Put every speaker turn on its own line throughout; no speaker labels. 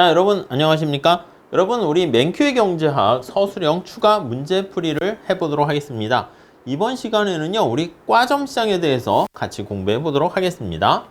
자, 여러분 안녕하십니까? 여러분 우리 맨큐의 경제학 서술형 추가 문제풀이를 해보도록 하겠습니다. 이번 시간에는요 우리 과점시장에 대해서 같이 공부해 보도록 하겠습니다.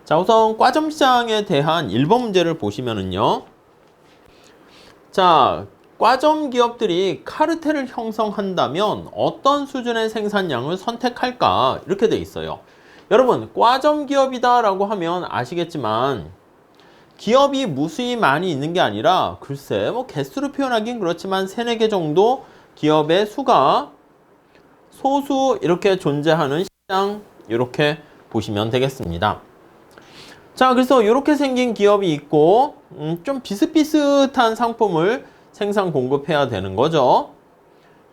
자, 우선 과점시장에 대한 1번 문제를 보시면은요, 자, 과점 기업들이 카르텔을 형성한다면 어떤 수준의 생산량을 선택할까, 이렇게 돼 있어요. 여러분, 과점 기업이다 라고 하면 아시겠지만 기업이 무수히 많이 있는 게 아니라, 글쎄 뭐 개수로 표현하긴 그렇지만 3, 4개 정도 기업의 수가 소수 이렇게 존재하는 시장, 이렇게 보시면 되겠습니다. 자, 그래서 이렇게 생긴 기업이 있고 좀 비슷비슷한 상품을 생산 공급해야 되는 거죠.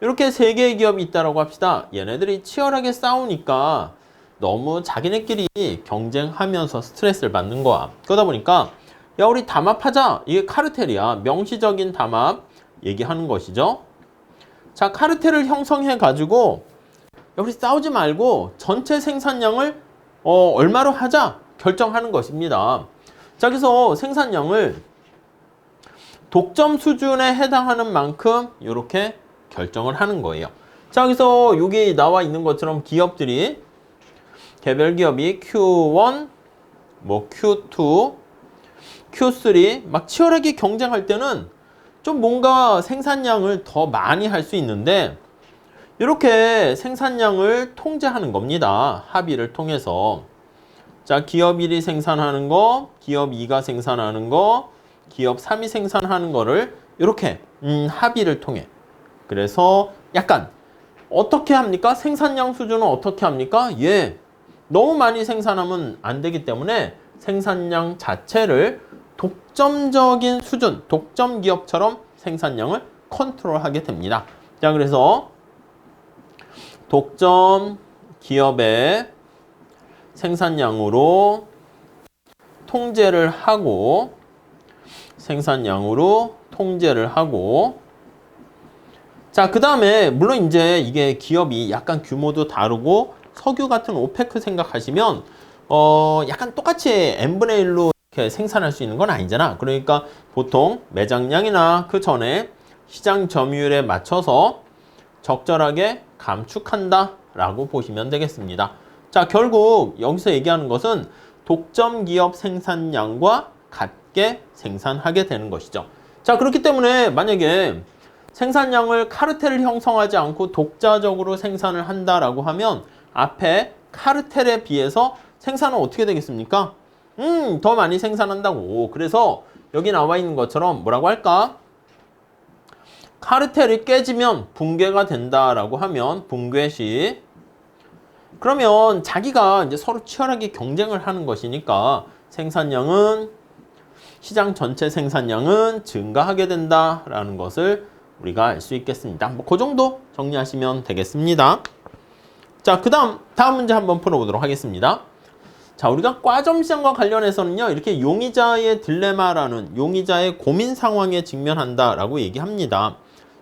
이렇게 3개의 기업이 있다고 합시다. 얘네들이 치열하게 싸우니까 너무 자기네끼리 경쟁하면서 스트레스를 받는 거야. 그러다 보니까 야, 우리 담합하자. 이게 카르텔이야. 명시적인 담합 얘기하는 것이죠. 자, 카르텔을 형성해 가지고 야, 우리 싸우지 말고 전체 생산량을 얼마로 하자 결정하는 것입니다. 자, 그래서 생산량을 독점 수준에 해당하는 만큼 이렇게 결정을 하는 거예요. 자, 그래서 여기 나와 있는 것처럼 기업들이 개별 기업이 Q1, 뭐 Q2, Q3 막 치열하게 경쟁할 때는 좀 뭔가 생산량을 더 많이 할 수 있는데, 이렇게 생산량을 통제하는 겁니다. 합의를 통해서. 자, 기업 1이 생산하는 거, 기업 2가 생산하는 거, 기업 3이 생산하는 거를 이렇게 합의를 통해. 그래서 약간 어떻게 합니까? 생산량 수준은 어떻게 합니까? 예, 너무 많이 생산하면 안 되기 때문에 생산량 자체를 독점적인 수준, 독점 기업처럼 생산량을 컨트롤하게 됩니다. 자, 그래서 독점 기업의 생산량으로 통제를 하고, 자, 그 다음에 물론 이제 이게 기업이 약간 규모도 다르고 석유 같은 오페크 생각하시면 약간 똑같이 n분의 1로 이렇게 생산할 수 있는 건 아니잖아. 그러니까 보통 매장량이나 그 전에 시장 점유율에 맞춰서 적절하게 감축한다 라고 보시면 되겠습니다. 자, 결국 여기서 얘기하는 것은 독점 기업 생산량과 같게 생산하게 되는 것이죠. 자, 그렇기 때문에 만약에 생산량을 카르텔을 형성하지 않고 독자적으로 생산을 한다라고 하면 앞에 카르텔에 비해서 생산은 어떻게 되겠습니까? 더 많이 생산한다고. 그래서 여기 나와 있는 것처럼 뭐라고 할까? 카르텔이 깨지면 붕괴가 된다라고 하면 붕괴 시, 그러면 자기가 이제 서로 치열하게 경쟁을 하는 것이니까 생산량은, 시장 전체 생산량은 증가하게 된다라는 것을 우리가 알 수 있겠습니다. 뭐 그 정도 정리하시면 되겠습니다. 자, 다음 문제 한번 풀어보도록 하겠습니다. 자, 우리가 과점시장과 관련해서는요, 이렇게 용의자의 딜레마라는, 용의자의 고민 상황에 직면한다라고 얘기합니다.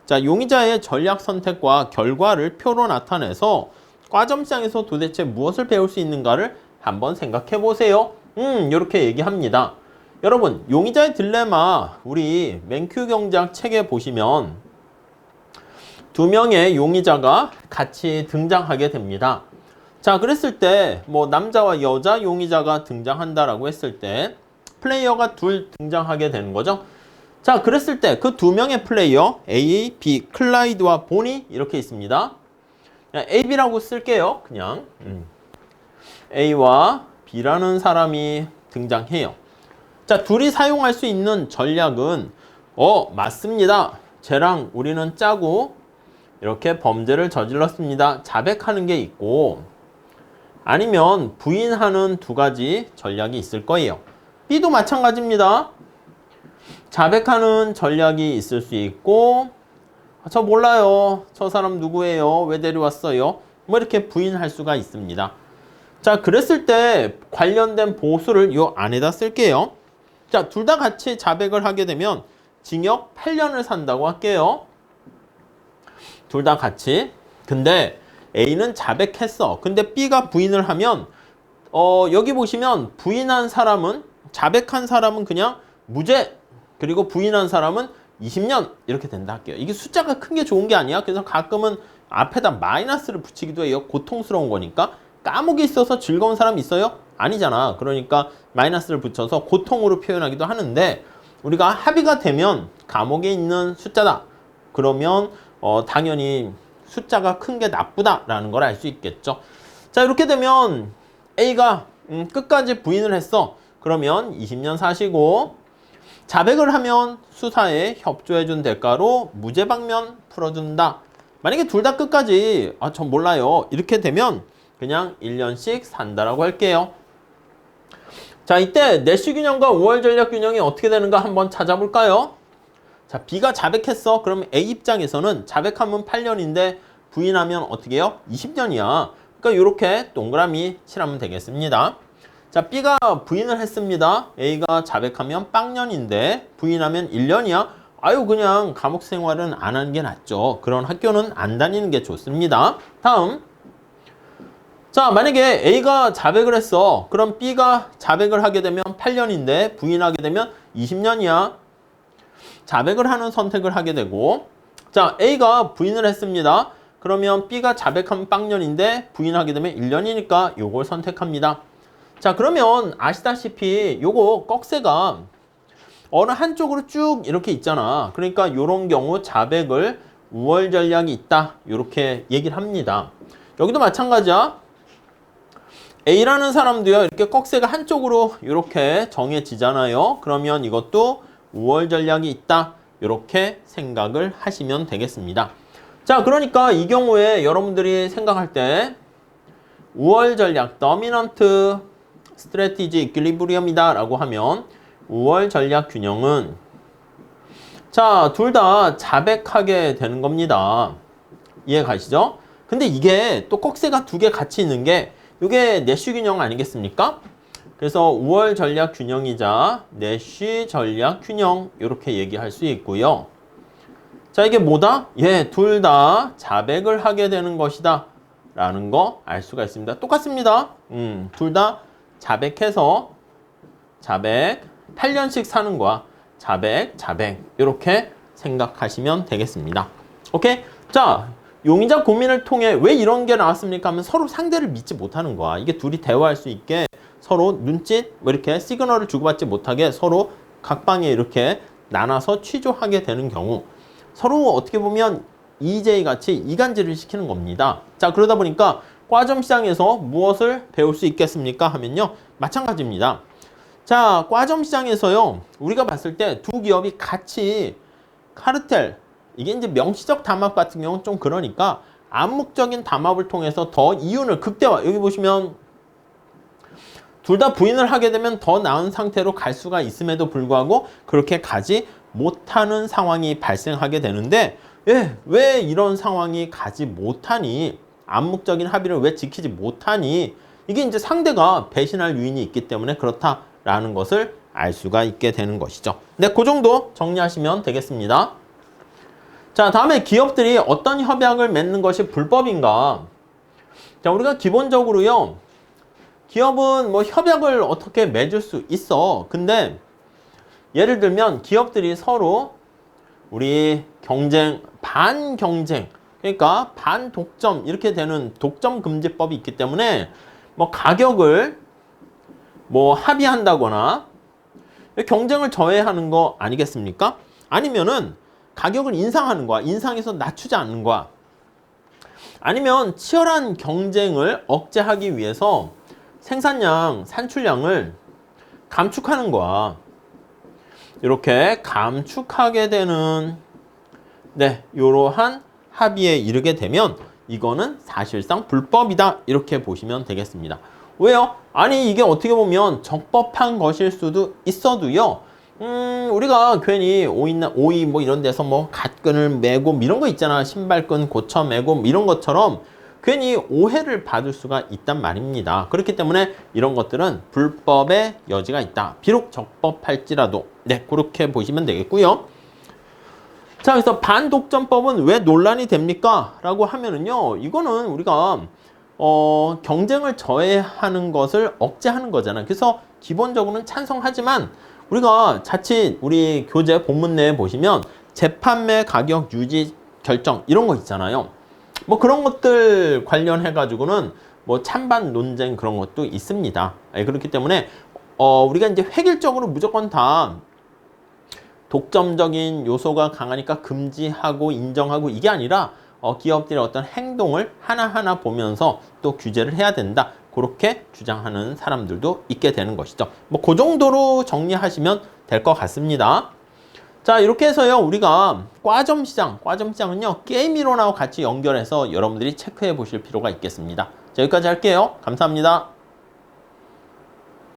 자, 용의자의 전략 선택과 결과를 표로 나타내서 과점시장에서 도대체 무엇을 배울 수 있는가를 한번 생각해 보세요. 이렇게 얘기합니다. 여러분, 용의자의 딜레마, 우리 맨큐 경제학 책에 보시면 2명의 용의자가 같이 등장하게 됩니다. 자, 그랬을 때 뭐 남자와 여자 용의자가 등장한다라고 했을 때 플레이어가 둘 등장하게 되는 거죠. 자, 그랬을 때 그 2명의 플레이어 A, B, 클라이드와 본이 이렇게 있습니다. A, B라고 쓸게요. 그냥 A와 B라는 사람이 등장해요. 자, 둘이 사용할 수 있는 전략은 맞습니다. 쟤랑 우리는 짜고 이렇게 범죄를 저질렀습니다. 자백하는 게 있고, 아니면 부인하는 2가지 전략이 있을 거예요. B도 마찬가지입니다. 자백하는 전략이 있을 수 있고, 저 몰라요. 저 사람 누구예요? 왜 데려왔어요? 뭐 이렇게 부인할 수가 있습니다. 자, 그랬을 때 관련된 보수를 요 안에다 쓸게요. 자, 둘 다 같이 자백을 하게 되면 징역 8년을 산다고 할게요. 둘 다 같이. 근데 A는 자백했어. 근데 B가 부인을 하면 여기 보시면 부인한 사람은, 자백한 사람은 그냥 무죄 그리고 부인한 사람은 20년 이렇게 된다 할게요. 이게 숫자가 큰 게 좋은 게 아니야. 그래서 가끔은 앞에다 마이너스를 붙이기도 해요. 고통스러운 거니까. 까먹이 있어서 즐거운 사람 있어요? 아니잖아. 그러니까 마이너스를 붙여서 고통으로 표현하기도 하는데 우리가 합의가 되면 감옥에 있는 숫자다. 그러면 당연히 숫자가 큰 게 나쁘다라는 걸 알 수 있겠죠. 자, 이렇게 되면 A가 끝까지 부인을 했어. 그러면 20년 사시고 자백을 하면 수사에 협조해준 대가로 무죄 방면 풀어준다. 만약에 둘 다 끝까지 전 몰라요. 이렇게 되면 그냥 1년씩 산다라고 할게요. 자, 이때 내시 균형과 5월 전략 균형이 어떻게 되는가 한번 찾아볼까요? 자, B가 자백했어. 그럼 A 입장에서는 자백하면 8년인데 부인하면 어떻게 해요? 20년이야. 그러니까 이렇게 동그라미 칠하면 되겠습니다. 자, B가 부인을 했습니다. A가 자백하면 빵년인데 부인하면 1년이야. 아유, 그냥 감옥 생활은 안 하는 게 낫죠. 그런 학교는 안 다니는 게 좋습니다. 다음. 자, 만약에 A가 자백을 했어. 그럼 B가 자백을 하게 되면 8년인데 부인하게 되면 20년이야. 자백을 하는 선택을 하게 되고, 자, A가 부인을 했습니다. 그러면 B가 자백하면 빵년인데 부인하게 되면 1년이니까 요걸 선택합니다. 자, 그러면 아시다시피 요거 꺽쇠가 어느 한쪽으로 쭉 이렇게 있잖아. 그러니까 요런 경우 자백을 우월 전략이 있다. 요렇게 얘기를 합니다. 여기도 마찬가지야. A라는 사람도요, 이렇게 꺽쇠가 한쪽으로 이렇게 정해지잖아요. 그러면 이것도 우월 전략이 있다. 이렇게 생각을 하시면 되겠습니다. 자, 그러니까 이 경우에 여러분들이 생각할 때 우월 전략, dominant strategy equilibrium이다 라고 하면 우월 전략 균형은 자, 둘 다 자백하게 되는 겁니다. 이해 가시죠? 근데 이게 또 꺽쇠가 두 개 같이 있는 게 이게 내쉬 균형 아니겠습니까? 그래서 우월 전략 균형이자 내쉬 전략 균형 이렇게 얘기할 수 있고요. 자, 이게 뭐다? 예, 둘 다 자백을 하게 되는 것이다 라는 거 알 수가 있습니다. 똑같습니다. 둘 다 자백해서 자백 8년씩 사는 거야. 자백 이렇게 생각하시면 되겠습니다. 오케이? 자, 용의자 고민을 통해 왜 이런 게 나왔습니까? 하면 서로 상대를 믿지 못하는 거야. 이게 둘이 대화할 수 있게 서로 눈짓 뭐 이렇게 시그널을 주고받지 못하게 서로 각방에 이렇게 나눠서 취조하게 되는 경우 서로 어떻게 보면 EJ 같이 이간질을 시키는 겁니다. 자, 그러다 보니까 과점 시장에서 무엇을 배울 수 있겠습니까? 하면요, 마찬가지입니다. 자, 과점 시장에서요, 우리가 봤을 때 두 기업이 같이 카르텔, 이게 이제 명시적 담합 같은 경우는 좀 그러니까 암묵적인 담합을 통해서 더 이윤을 극대화, 여기 보시면 둘 다 부인을 하게 되면 더 나은 상태로 갈 수가 있음에도 불구하고 그렇게 가지 못하는 상황이 발생하게 되는데, 예, 왜 이런 상황이 가지 못하니? 암묵적인 합의를 왜 지키지 못하니? 이게 이제 상대가 배신할 요인이 있기 때문에 그렇다라는 것을 알 수가 있게 되는 것이죠. 네, 그 정도 정리하시면 되겠습니다. 자, 다음에 기업들이 어떤 협약을 맺는 것이 불법인가? 자, 우리가 기본적으로요, 기업은 뭐 협약을 어떻게 맺을 수 있어. 근데 예를 들면 기업들이 서로 우리 경쟁, 반경쟁, 그러니까 반독점 이렇게 되는 독점금지법이 있기 때문에 뭐 가격을 뭐 합의한다거나 경쟁을 저해하는 거 아니겠습니까? 아니면은 가격을 인상하는 거야. 인상해서 낮추지 않는 거야. 아니면 치열한 경쟁을 억제하기 위해서 생산량, 산출량을 감축하는 거야. 이렇게 감축하게 되는 이러한 합의에 이르게 되면 이거는 사실상 불법이다. 이렇게 보시면 되겠습니다. 왜요? 아니, 이게 어떻게 보면 적법한 것일 수도 있어도요. 우리가 괜히 오이 뭐 이런 데서 뭐 갓끈을 매고 이런 거 있잖아. 신발끈 고쳐 매고 이런 것처럼 괜히 오해를 받을 수가 있단 말입니다. 그렇기 때문에 이런 것들은 불법의 여지가 있다. 비록 적법할지라도 그렇게 보시면 되겠고요. 자, 그래서 반독점법은 왜 논란이 됩니까? 라고 하면은요, 이거는 우리가 경쟁을 저해하는 것을 억제하는 거잖아. 그래서 기본적으로는 찬성하지만 우리가 자칫 우리 교재 본문 내에 보시면 재판매 가격 유지 결정 이런 거 있잖아요. 뭐 그런 것들 관련해 가지고는 뭐 찬반 논쟁 그런 것도 있습니다. 그렇기 때문에 우리가 이제 획일적으로 무조건 다 독점적인 요소가 강하니까 금지하고 인정하고 이게 아니라 기업들의 어떤 행동을 하나하나 보면서 또 규제를 해야 된다. 그렇게 주장하는 사람들도 있게 되는 것이죠. 뭐 그 정도로 정리하시면 될 것 같습니다. 자, 이렇게 해서요, 우리가 과점시장은요, 게임 이론하고 같이 연결해서 여러분들이 체크해 보실 필요가 있겠습니다. 자, 여기까지 할게요. 감사합니다.